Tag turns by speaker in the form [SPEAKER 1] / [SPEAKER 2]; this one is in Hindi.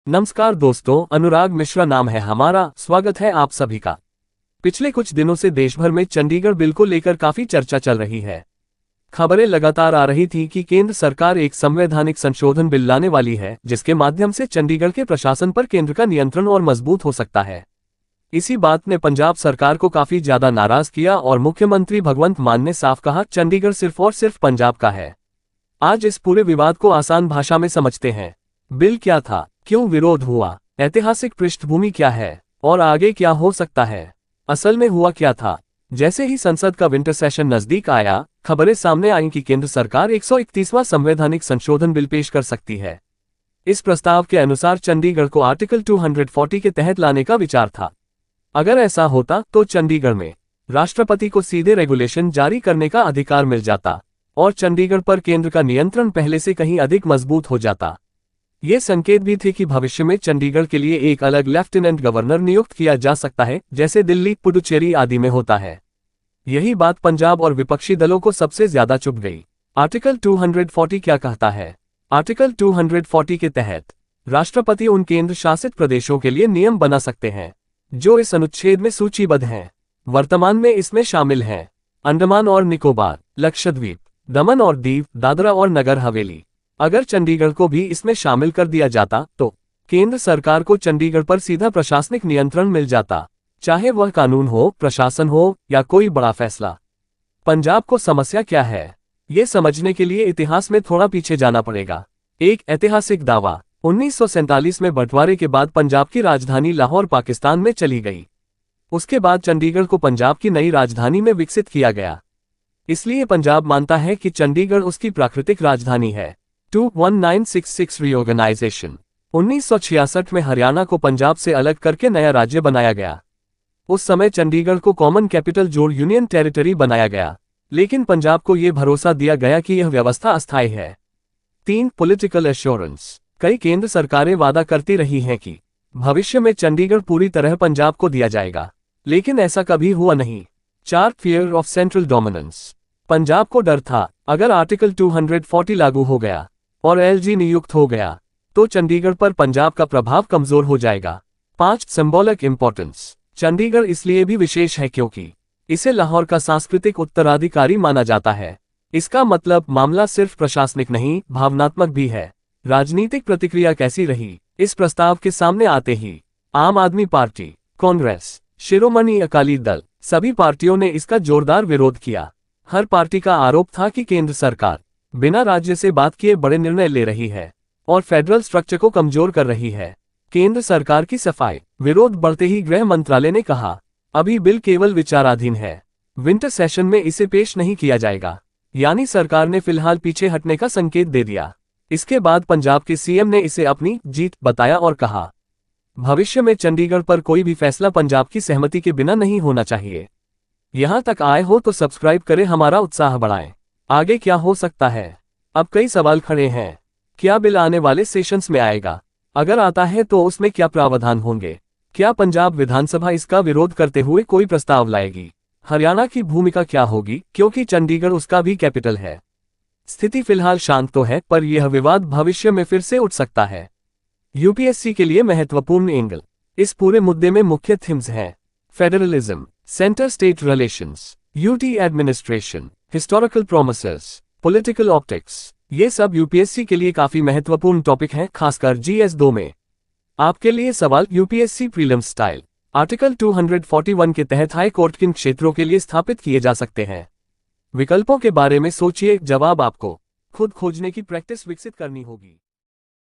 [SPEAKER 1] नमस्कार दोस्तों, अनुराग मिश्रा नाम है हमारा। स्वागत है आप सभी का। पिछले कुछ दिनों से देश भर में चंडीगढ़ बिल को लेकर काफी चर्चा चल रही है। खबरें लगातार आ रही थी कि केंद्र सरकार एक संवैधानिक संशोधन बिल लाने वाली है, जिसके माध्यम से चंडीगढ़ के प्रशासन पर केंद्र का नियंत्रण और मजबूत हो सकता है। इसी बात ने पंजाब सरकार को काफी ज्यादा नाराज किया और मुख्यमंत्री भगवंत मान ने साफ कहा, चंडीगढ़ सिर्फ और सिर्फ पंजाब का है। आज इस पूरे विवाद को आसान भाषा में समझते हैं। बिल क्या था, क्यों विरोध हुआ, ऐतिहासिक पृष्ठभूमि क्या है और आगे क्या हो सकता है। असल में हुआ क्या था, जैसे ही संसद का विंटर सेशन नजदीक आया, खबरें सामने आईं कि केंद्र सरकार 131वां संवैधानिक संशोधन बिल पेश कर सकती है। इस प्रस्ताव के अनुसार चंडीगढ़ को आर्टिकल 240 के तहत लाने का विचार था। अगर ऐसा होता तो चंडीगढ़ में राष्ट्रपति को सीधे रेगुलेशन जारी करने का अधिकार मिल जाता और चंडीगढ़ पर केंद्र का नियंत्रण पहले से कहीं अधिक मजबूत हो जाता। ये संकेत भी थे कि भविष्य में चंडीगढ़ के लिए एक अलग लेफ्टिनेंट गवर्नर नियुक्त किया जा सकता है, जैसे दिल्ली, पुडुचेरी आदि में होता है। यही बात पंजाब और विपक्षी दलों को सबसे ज्यादा चुभ गई। आर्टिकल 240 क्या कहता है? आर्टिकल 240 के तहत राष्ट्रपति उन केंद्र शासित प्रदेशों के लिए नियम बना सकते हैं जो इस अनुच्छेद में सूचीबद्ध हैं। वर्तमान में इसमें शामिल हैं अंडमान और निकोबार, लक्षद्वीप, दमन और दीव, दादरा और नगर हवेली। अगर चंडीगढ़ को भी इसमें शामिल कर दिया जाता तो केंद्र सरकार को चंडीगढ़ पर सीधा प्रशासनिक नियंत्रण मिल जाता, चाहे वह कानून हो, प्रशासन हो या कोई बड़ा फैसला। पंजाब को समस्या क्या है, ये समझने के लिए इतिहास में थोड़ा पीछे जाना पड़ेगा। एक ऐतिहासिक दावा, 1947 में बंटवारे के बाद पंजाब की राजधानी लाहौर पाकिस्तान में चली गई। उसके बाद चंडीगढ़ को पंजाब की नई राजधानी में विकसित किया गया। इसलिए पंजाब मानता है कि चंडीगढ़ उसकी प्राकृतिक राजधानी है। 21966 रीऑर्गेनाइजेशन, 1966 में हरियाणा को पंजाब से अलग करके नया राज्य बनाया गया। उस समय चंडीगढ़ को कॉमन कैपिटल जोड़ यूनियन टेरिटरी बनाया गया, लेकिन पंजाब को यह भरोसा दिया गया कि यह व्यवस्था अस्थायी है। 3. पॉलिटिकल एश्योरेंस, कई केंद्र सरकारें वादा करती रही हैं कि भविष्य में चंडीगढ़ पूरी तरह पंजाब को दिया जाएगा, लेकिन ऐसा कभी हुआ नहीं। 4. Fear of central dominance, Punjab को डर था अगर आर्टिकल 240 लागू हो गया और एलजी नियुक्त हो गया तो चंडीगढ़ पर पंजाब का प्रभाव कमजोर हो जाएगा। 5. सिंबॉलिक इंपॉर्टेंस, चंडीगढ़ इसलिए भी विशेष है क्योंकि इसे लाहौर का सांस्कृतिक उत्तराधिकारी माना जाता है। इसका मतलब मामला सिर्फ प्रशासनिक नहीं, भावनात्मक भी है। राजनीतिक प्रतिक्रिया कैसी रही? इस प्रस्ताव के सामने आते ही आम आदमी पार्टी, कांग्रेस, शिरोमणि अकाली दल, सभी पार्टियों ने इसका जोरदार विरोध किया। हर पार्टी का आरोप था कि केंद्र सरकार बिना राज्य से बात किए बड़े निर्णय ले रही है और फेडरल स्ट्रक्चर को कमजोर कर रही है। केंद्र सरकार की सफाई, विरोध बढ़ते ही गृह मंत्रालय ने कहा, अभी बिल केवल विचाराधीन है, विंटर सेशन में इसे पेश नहीं किया जाएगा। यानी सरकार ने फिलहाल पीछे हटने का संकेत दे दिया। इसके बाद पंजाब के सीएम ने इसे अपनी जीत बताया और कहा, भविष्य में चंडीगढ़ पर कोई भी फैसला पंजाब की सहमति के बिना नहीं होना चाहिए। यहां तक आए हो तो सब्सक्राइब करें, हमारा उत्साह बढ़ाएं। आगे क्या हो सकता है? अब कई सवाल खड़े हैं। क्या बिल आने वाले सेशंस में आएगा? अगर आता है तो उसमें क्या प्रावधान होंगे? क्या पंजाब विधानसभा इसका विरोध करते हुए कोई प्रस्ताव लाएगी? हरियाणा की भूमिका क्या होगी, क्योंकि चंडीगढ़ उसका भी कैपिटल है? स्थिति फिलहाल शांत तो है, पर यह विवाद भविष्य में फिर से उठ सकता है। यूपीएससी के लिए महत्वपूर्ण एंगल, इस पूरे मुद्दे में मुख्य थीम्स हैं federalism, centre state relations, UT administration, historical promises, political optics. ये सब यूपीएससी के लिए काफी महत्वपूर्ण टॉपिक हैं, खासकर जीएस 2 में। आपके लिए सवाल, यूपीएससी प्रीलिम्स स्टाइल आर्टिकल 241 के तहत हाई कोर्ट किन क्षेत्रों के लिए स्थापित किए जा सकते हैं? विकल्पों के बारे में सोचिए, जवाब आपको खुद खोजने की प्रैक्टिस विकसित करनी होगी।